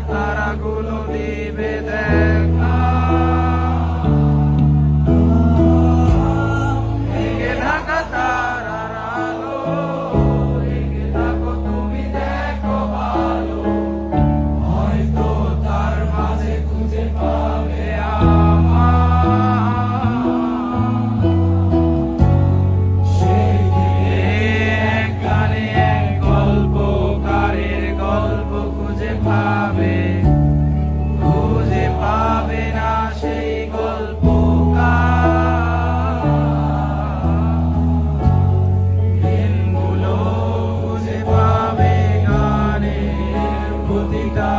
তারাগুলো দিবে দেখা। এগিয়ে থাকা তারার আলো, এগিয়ে থাকো তুমি দেখো ভালো, হয়তো তার মাঝে খুঁজে পাবে খুঁজে পাবে না সেই গল্পকার, দিনগুলো খুঁজে পাবে গানের প্রতিটা